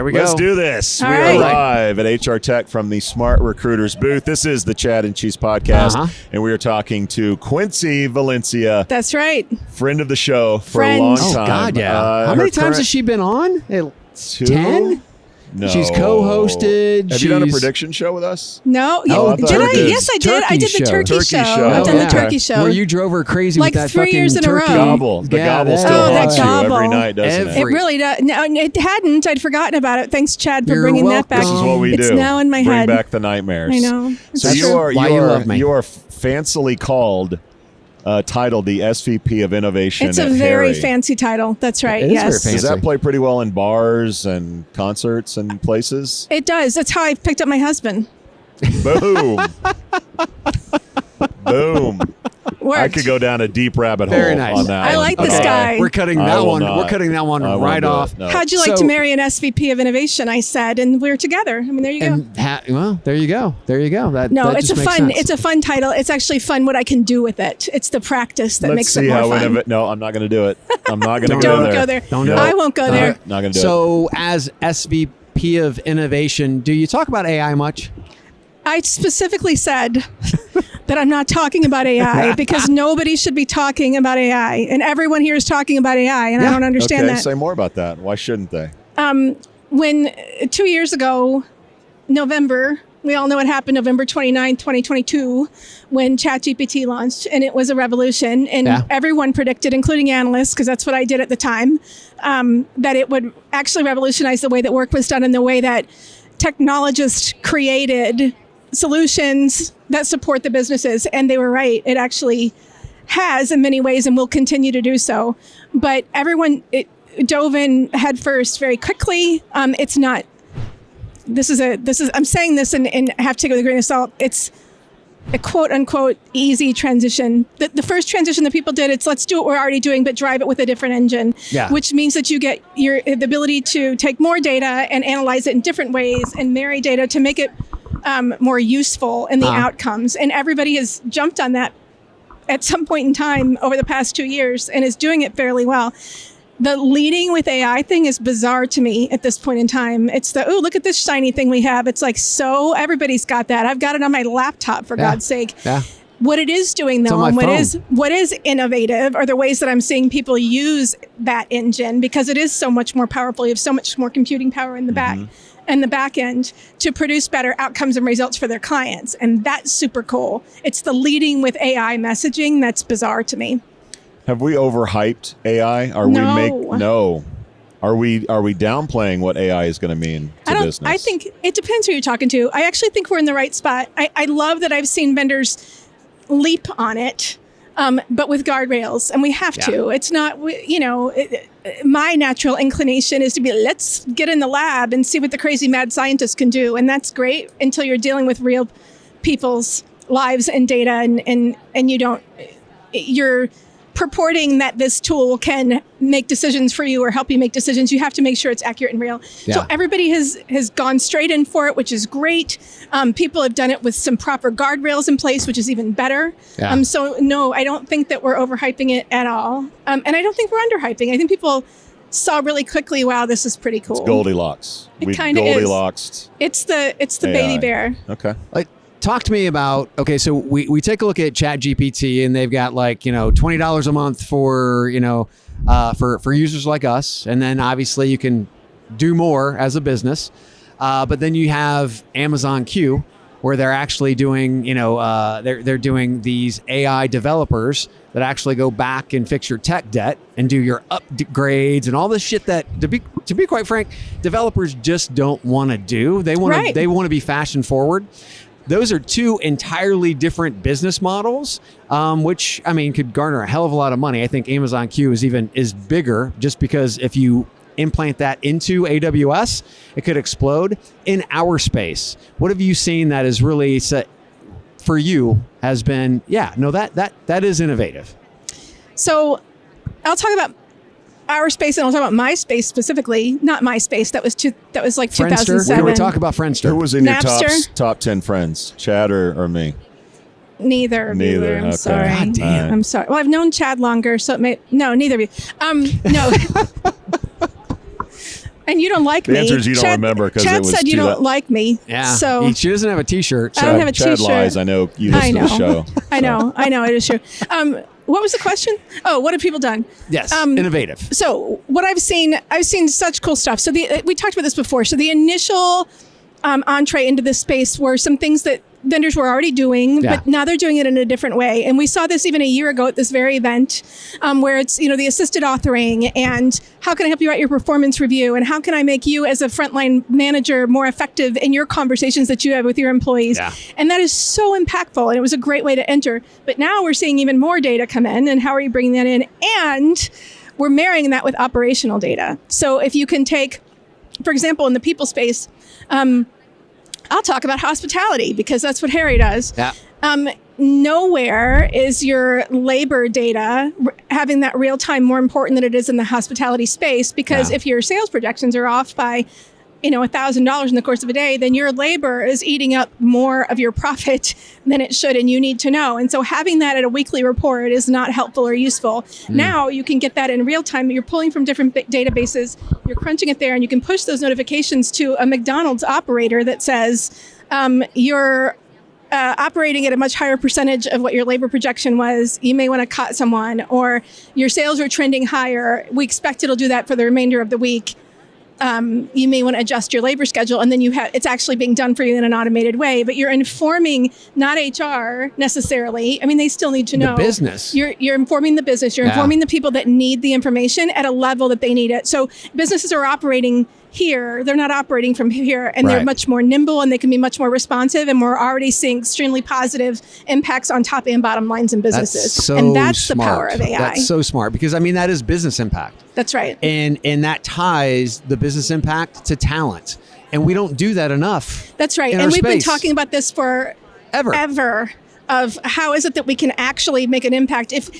we go. Let's do this. All we right. are live at HR Tech from the Smart Recruiters booth. This is the Chad and Cheese podcast, and we are talking to Quincy Valencia. That's right. Friend of the show for Friend. a long Oh, time. God, yeah. How many times has she been on? 10? No. She's co-hosted. Have you done a prediction show with us? No. Oh, I did thought I? you did. Yes, I did. I did the turkey show. I've done the turkey show. Where you drove her crazy Like with that 3 fucking years in a turkey. row. Gobble. The gobble still that haunts you every gobble. night, doesn't It it? really does. No, it hadn't. I'd forgotten about it. Thanks, Chad, for You're bringing that back. This is what we do. It's now in my Bring head. back the nightmares. I know. So It's you true. are Why you love me. you are fancily called, titled the SVP of Innovation. It's a at very Harry. fancy title. That's right. It is yes. very fancy. Does that play pretty well in bars and concerts and places? It does. That's how I picked up my husband. Boom. Boom. Worked. I could go down a deep rabbit hole Very nice. on that. I one. like this guy. We're cutting I that will one. not. We're cutting that one I won't right do it. off. No. How'd you like So- to marry an SVP of Innovation? I said, and we're together. I mean, there you go. And well, there you go. There you go. That No, that it's just a makes fun. sense. It's a fun title. It's actually fun what I can do with it. It's the practice that Let's makes see it more how fun. No, I'm not going to do it. I'm not going to Don't go there. Don't do it. I won't go there. Not going to do it. So, as SVP of Innovation, do you talk about AI much? I specifically said that I'm not talking about AI because nobody should be talking about AI, and everyone here is talking about AI, and I don't understand Okay, that. say more about that. Why shouldn't they? When 2 years ago, November, we all know what happened, November 29th, 2022, when ChatGPT launched, and it was a revolution, and everyone predicted, including analysts, because that's what I did at the time, that it would actually revolutionize the way that work was done and the way that technologists created solutions that support the businesses. And they were right. It actually has in many ways and will continue to do so. But everyone dove in headfirst very quickly. It's not, I'm saying this and I have to take it with a grain of salt. It's a quote unquote easy transition. The first transition that people did, it's let's do what we're already doing, but drive it with a different engine, which means that you get the ability to take more data and analyze it in different ways and marry data to make it more useful in the outcomes. And everybody has jumped on that at some point in time over the past 2 years and is doing it fairly well. The leading with AI thing is bizarre to me at this point in time. It's look at this shiny thing we have. It's like, so everybody's got that. I've got it on my laptop, for God's sake. Yeah. What it is doing, though, and what is innovative are the ways that I'm seeing people use that engine, because it is so much more powerful. You have so much more computing power in the back and the back end to produce better outcomes and results for their clients. And that's super cool. It's the leading with AI messaging that's bizarre to me. Have we overhyped AI? Are we downplaying what AI is going to mean to business? I think it depends who you're talking to. I actually think we're in the right spot. I love that I've seen vendors leap on it, but with guardrails, and we have to. It's not, my natural inclination is to be, let's get in the lab and see what the crazy mad scientists can do. And that's great until you're dealing with real people's lives and data, and you're purporting that this tool can make decisions for you or help you make decisions. You have to make sure it's accurate and real. Yeah. So everybody has gone straight in for it, which is great. People have done it with some proper guardrails in place, which is even better. Yeah. So no, I don't think that we're overhyping it at all. And I don't think we're underhyping. I think people saw really quickly, wow, this is pretty cool. It's Goldilocks. It kind of is. Goldilocks. It's the baby bear. Okay. Talk to me about, so we take a look at ChatGPT, and they've got $20 a month for for users like us, and then obviously you can do more as a business, but then you have Amazon Q, where they're actually doing they're doing these AI developers that actually go back and fix your tech debt and do your upgrades and all this shit that, to be quite frank, developers just don't want to do. They want to be fashion forward. Those are two entirely different business models, which, could garner a hell of a lot of money. I think Amazon Q is bigger, just because if you implant that into AWS, it could explode. In our space, what have you seen that is really set for you has been, that is innovative? So I'll talk about our space, and I'll talk about my space specifically. Not my space. That was like Friendster? 2007. We talk about Friendster. Who was in your Napster? top 10 friends, Chad or me? Neither of you. I'm okay. sorry. God damn. I'm sorry. Well, I've known Chad longer, so neither of you. No. And you don't like The me. answer is you don't remember because it Chad was said you too don't like me. Yeah. So She doesn't have a T-shirt. I So. don't have a Chad T-shirt. lies. I know you I listen to the know. show. I know. It is true. What was the question? Oh, what have people done? Yes. Innovative. So what I've seen such cool stuff. So we talked about this before. So the initial entree into this space were some things that vendors were already doing, Yeah. but now they're doing it in a different way. And we saw this even a year ago at this very event, where it's, the assisted authoring and how can I help you write your performance review and how can I make you as a frontline manager more effective in your conversations that you have with your employees. Yeah. And that is so impactful. And it was a great way to enter. But now we're seeing even more data come in. And how are you bringing that in? And we're marrying that with operational data. So if you can take, for example, in the people space, I'll talk about hospitality because that's what Harry does. Yeah. Nowhere is your labor data having that real time more important than it is in the hospitality space because if your sales projections are off by $1,000 in the course of a day, then your labor is eating up more of your profit than it should, and you need to know. And so having that at a weekly report is not helpful or useful. Now you can get that in real time. You're pulling from different databases, you're crunching it there, and you can push those notifications to a McDonald's operator that says you're operating at a much higher percentage of what your labor projection was. You may want to cut someone, or your sales are trending higher. We expect it'll do that for the remainder of the week. You may want to adjust your labor schedule, and then it's actually being done for you in an automated way, but you're informing not HR necessarily. I mean, they still need to know. The business. You're informing the business. You're informing the people that need the information at a level that they need it. So businesses are operating here. They're not operating from here, and they're much more nimble, and they can be much more responsive, and we're already seeing extremely positive impacts on top and bottom lines in businesses. And that's smart. the power of AI. That's so smart because that is business impact. That's right. And that ties the business impact to talent. And we don't do that enough. That's right. And we've been talking about this for ever. Of how is it that we can actually make an impact if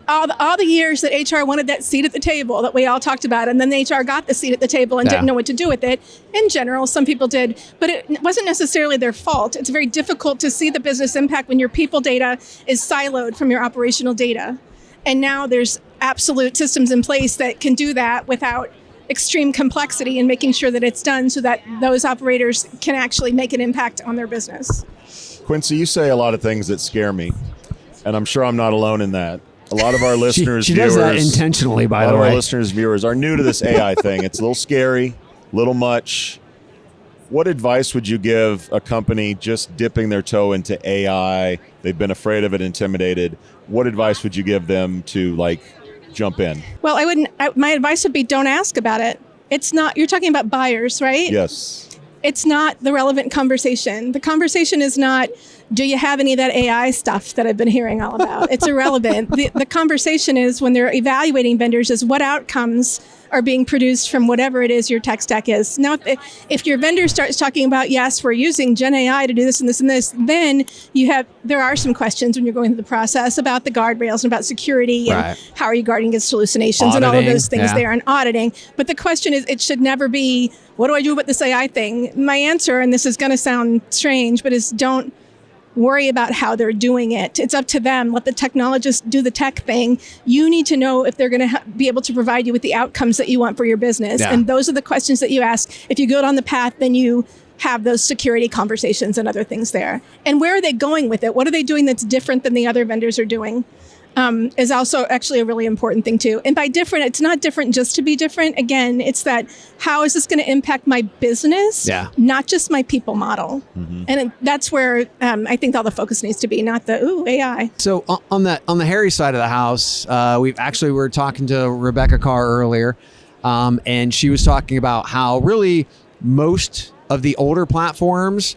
all the years that HR wanted that seat at the table that we all talked about, and then HR got the seat at the table and didn't know what to do with it. In general, some people did, but it wasn't necessarily their fault. It's very difficult to see the business impact when your people data is siloed from your operational data. And now there's absolute systems in place that can do that without extreme complexity and making sure that it's done so that those operators can actually make an impact on their business. Quincy, you say a lot of things that scare me, and I'm sure I'm not alone in that. A lot of our listeners, she viewers, does that intentionally, by the way. A lot of our listeners, viewers are new to this AI thing. It's a little scary, a little much. What advice would you give a company just dipping their toe into AI? They've been afraid of it, intimidated. What advice would you give them to jump in? Well, my advice would be don't ask about it. It's not, you're talking about buyers, right? Yes. It's not the relevant conversation. The conversation is not, do you have any of that AI stuff that I've been hearing all about? It's irrelevant. The conversation is when they're evaluating vendors is what outcomes are being produced from whatever it is your tech stack is. Now, if your vendor starts talking about, yes, we're using Gen AI to do this and this and this, then there are some questions when you're going through the process about the guardrails and about security and how are you guarding against hallucinations and all of those things there and auditing. But the question is, it should never be, what do I do about this AI thing? My answer, and this is going to sound strange, but is don't worry about how they're doing it. It's up to them. Let the technologists do the tech thing. You need to know if they're going to be able to provide you with the outcomes that you want for your business. Yeah. And those are the questions that you ask. If you go down the path, then you have those security conversations and other things there. And where are they going with it? What are they doing that's different than the other vendors are doing? Is also actually a really important thing too. And by different, it's not different just to be different. Again, it's that how is this going to impact my business, not just my people model. Mm-hmm. And that's where I think all the focus needs to be, not the AI. So on the Harry side of the house, we were talking to Rebecca Carr earlier, and she was talking about how really most of the older platforms,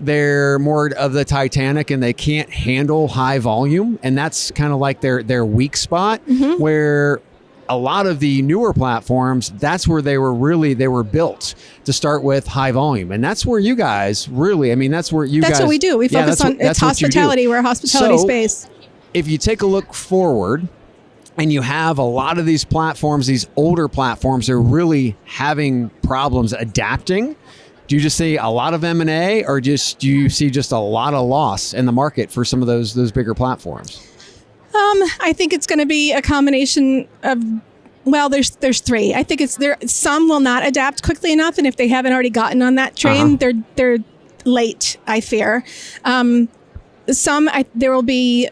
they're more of the Titanic and they can't handle high volume. And that's kind of like their weak spot, where a lot of the newer platforms, that's where they were built to start with high volume. And that's where you guys really, that's where you guys. That's what we do. We focus on it's hospitality. We're a hospitality space. If you take a look forward and you have a lot of these platforms, these older platforms are really having problems adapting. Do you just see a lot of M&A, or do you see just a lot of loss in the market for some of those bigger platforms? I think it's going to be a combination of Well, there's three. I think it's there. Some will not adapt quickly enough, and if they haven't already gotten on that train, they're late. I fear. There will be.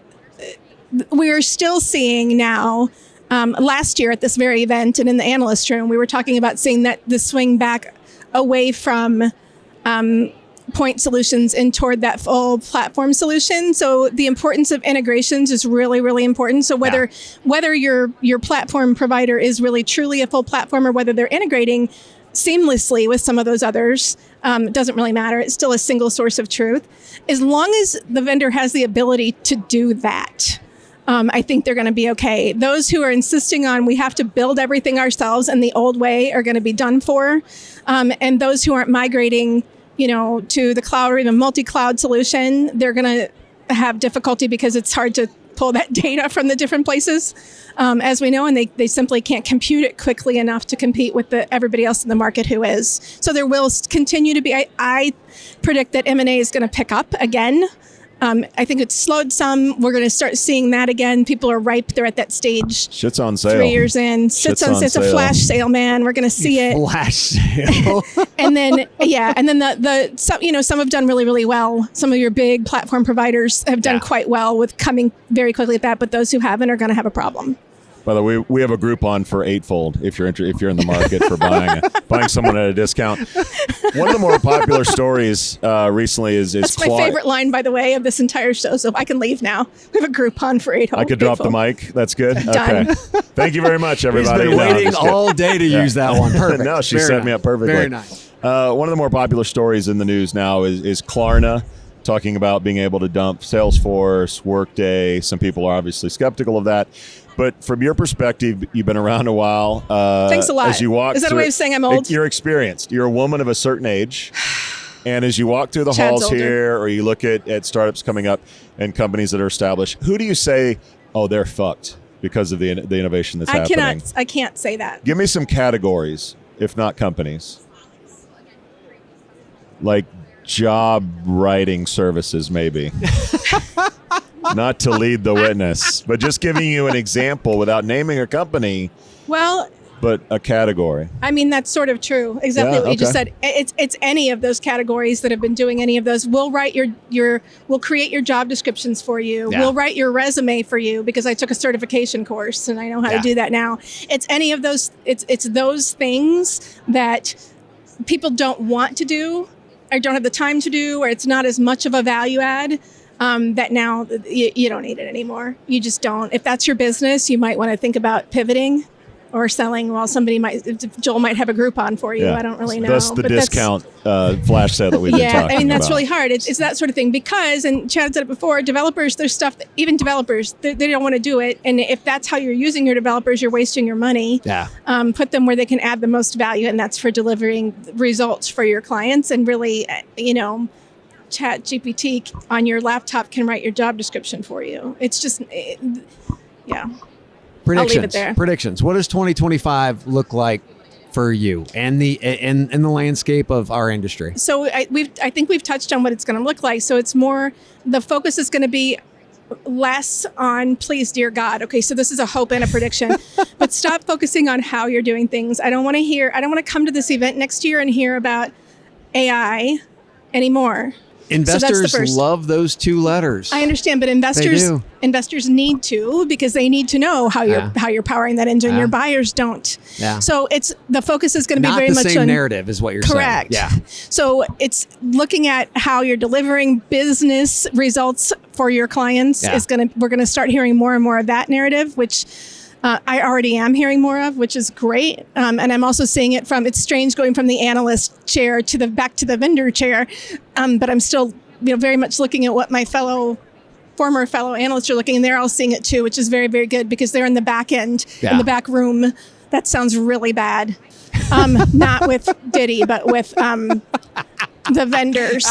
We are still seeing now. Last year at this very event and in the analyst room, we were talking about seeing that the swing back away from point solutions and toward that full platform solution. So the importance of integrations is really, really important. So whether your platform provider is really truly a full platform or whether they're integrating seamlessly with some of those others, it doesn't really matter. It's still a single source of truth. As long as the vendor has the ability to do that, I think they're going to be okay. Those who are insisting on we have to build everything ourselves and the old way are going to be done for. And those who aren't migrating, to the cloud or even multi-cloud solution, they're going to have difficulty because it's hard to pull that data from the different places, as we know, and they simply can't compute it quickly enough to compete with everybody else in the market who is. So there will continue to be, I predict that M&A is going to pick up again. I think it's slowed some. We're going to start seeing that again. People are ripe. They're at that stage. Shit's on sale. 3 years in. Shit's on sale. It's a flash sale, man. We're going to see it. Flash sale. And then some have done really, really well. Some of your big platform providers have done quite well with coming very quickly at that. But those who haven't are going to have a problem. By the way, we have a Groupon for Eightfold if you're in the market for buying someone at a discount. One of the more popular stories recently is that's my favorite line, by the way, of this entire show. So if I can leave now, we have a Groupon for Eightfold. I could drop the mic. That's good. Done. Okay. Thank you very much, everybody. He's been waiting all day to use that one. Perfect. No, she Very set nice. me up perfectly. Very nice. One of the more popular stories in the news now is Klarna talking about being able to dump Salesforce, Workday. Some people are obviously skeptical of that. But from your perspective, you've been around a while. Thanks a lot. As you walk Is that a way of saying I'm old? You're experienced. You're a woman of a certain age. And as you walk through the Chad's halls older. here, or you look at startups coming up and companies that are established, who do you say, oh, they're fucked because of the innovation that's happening? I can't say that. Give me some categories, if not companies. Like job writing services, maybe. Not to lead the witness, but just giving you an example without naming a company. Well, but a category. I mean, that's sort of true. Exactly what you just said. It's any of those categories that have been doing any of those. We'll write we'll create your job descriptions for you. Yeah. We'll write your resume for you because I took a certification course and I know how to do that now. It's any of those. It's those things that people don't want to do or don't have the time to do, or it's not as much of a value add. That now you don't need it anymore. You just don't. If that's your business, you might want to think about pivoting or selling. Well, Joel might have a Groupon for you. Yeah. I don't really know. That's the discount flash sale that we've been talking about. I mean, that's really hard. It's that sort of thing because, and Chad said it before, developers, there's stuff that even developers, they don't want to do it. And if that's how you're using your developers, you're wasting your money. Yeah. Put them where they can add the most value, and that's for delivering results for your clients. And really, Chat GPT on your laptop can write your job description for you. It's just, yeah. Predictions. I'll leave it there. Predictions. What does 2025 look like for you and the landscape of our industry? So I think we've touched on what it's going to look like. So it's more, the focus is going to be less on please, dear God. Okay, so this is a hope and a prediction, but stop focusing on how you're doing things. I don't want to come to this event next year and hear about AI anymore. Investors love those two letters. I understand, but investors need to, because they need to know how you're powering that engine. Your buyers don't. Yeah. So the focus is going to be very much on not the same narrative is what you're correct. saying. Yeah. So it's looking at how you're delivering business results for your clients. Yeah. We're going to start hearing more and more of that narrative, which I already am hearing more of, which is great. And I'm also seeing it it's strange going from the analyst chair back to the vendor chair. But I'm still, very much looking at what my former fellow analysts are looking, and they're all seeing it too, which is very, very good because they're in the back end, in the back room. That sounds really bad. Not with Diddy, but with the vendors.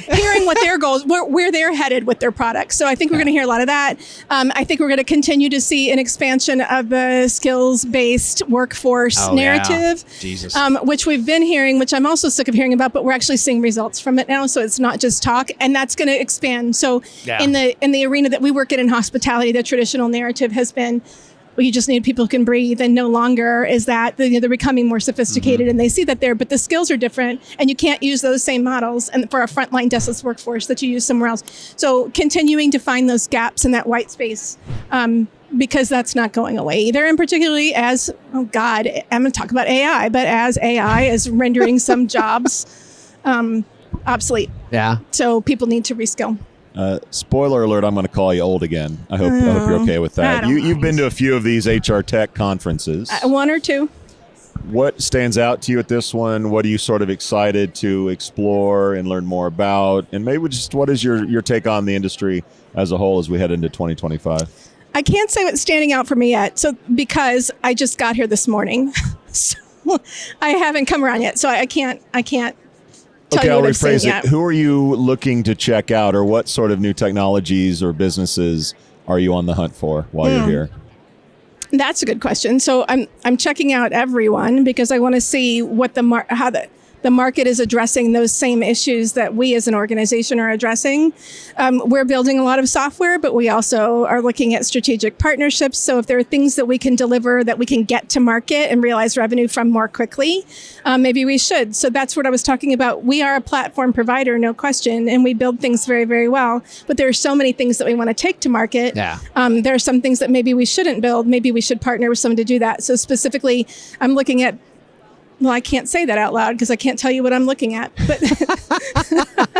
Hearing what their goals, where they're headed with their products. So I think we're going to hear a lot of that. I think we're going to continue to see an expansion of the skills-based workforce narrative, which we've been hearing, which I'm also sick of hearing about, but we're actually seeing results from it now. So it's not just talk, and that's going to expand. So in the arena that we work in hospitality, the traditional narrative has been well, you just need people who can breathe, and no longer is that. They're becoming more sophisticated, and they see that but the skills are different, and you can't use those same models and for a frontline deskless workforce that you use somewhere else. So continuing to find those gaps in that white space, because that's not going away either. And particularly as, oh God, I'm going to talk about AI, but as AI is rendering some jobs obsolete. Yeah. So people need to reskill. Spoiler alert, I'm going to call you old again. I hope you're okay with that. You've been to a few of these HR tech conferences. One or two. What stands out to you at this one? What are you sort of excited to explore and learn more about? And maybe just what is your take on the industry as a whole as we head into 2025? I can't say what's standing out for me yet. So because I just got here this morning, so I haven't come around yet. So I can't tell you I'll what I'm seeing rephrase yet. it. Who are you looking to check out, or what sort of new technologies or businesses are you on the hunt for while you're here? That's a good question. So I'm checking out everyone because I want to see what how the market is addressing those same issues that we as an organization are addressing. We're building a lot of software, but we also are looking at strategic partnerships. So if there are things that we can deliver that we can get to market and realize revenue from more quickly, maybe we should. So that's what I was talking about. We are a platform provider, no question, and we build things very, very well. But there are so many things that we want to take to market. Yeah. There are some things that maybe we shouldn't build. Maybe we should partner with someone to do that. So specifically, I'm looking at, well, I can't say that out loud because I can't tell you what I'm looking at. But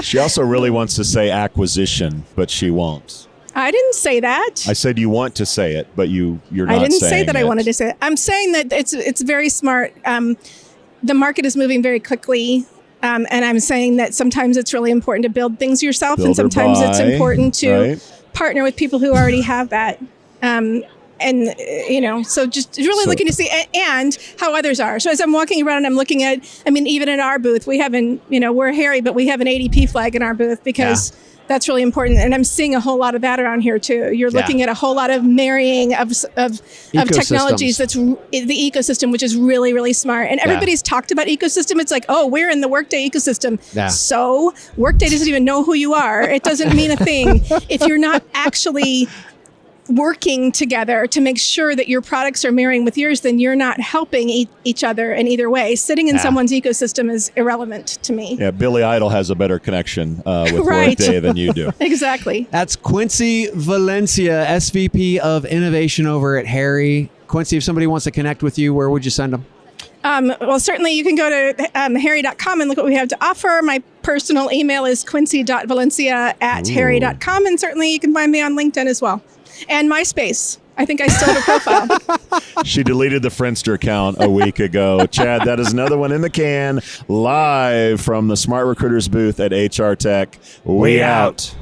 She also really wants to say acquisition, but she won't. I didn't say that. I said you want to say it, but you're not saying I didn't say that it. I wanted to say it. I'm saying that it's very smart. The market is moving very quickly. And I'm saying that sometimes it's really important to build things yourself, Build and or sometimes it's buy, important to right? partner with people who already have that. And, so just really looking to see and how others are. So as I'm walking around, I'm looking at, even at our booth, we haven't, we're hairy, but we have an ADP flag in our booth because that's really important. And I'm seeing a whole lot of that around here too. You're looking at a whole lot of marrying of technologies. That's the ecosystem, which is really, really smart. And everybody's talked about ecosystem. It's like, oh, we're in the Workday ecosystem. Yeah. So Workday doesn't even know who you are. It doesn't mean a thing if you're not actually working together to make sure that your products are marrying with yours, then you're not helping each other in either way. Sitting in someone's ecosystem is irrelevant to me. Yeah, Billy Idol has a better connection with Right. Workday than you do. Exactly. That's Quincy Valencia, SVP of Innovation over at Harry. Quincy, if somebody wants to connect with you, where would you send them? Well, certainly you can go to harry.com and look what we have to offer. My personal email is quincy.valencia@harry.com. And certainly you can find me on LinkedIn as well. And MySpace. I think I still have a profile. She deleted the Friendster account a week ago. Chad, that is another one in the can, live from the Smart Recruiters booth at HR Tech. We out.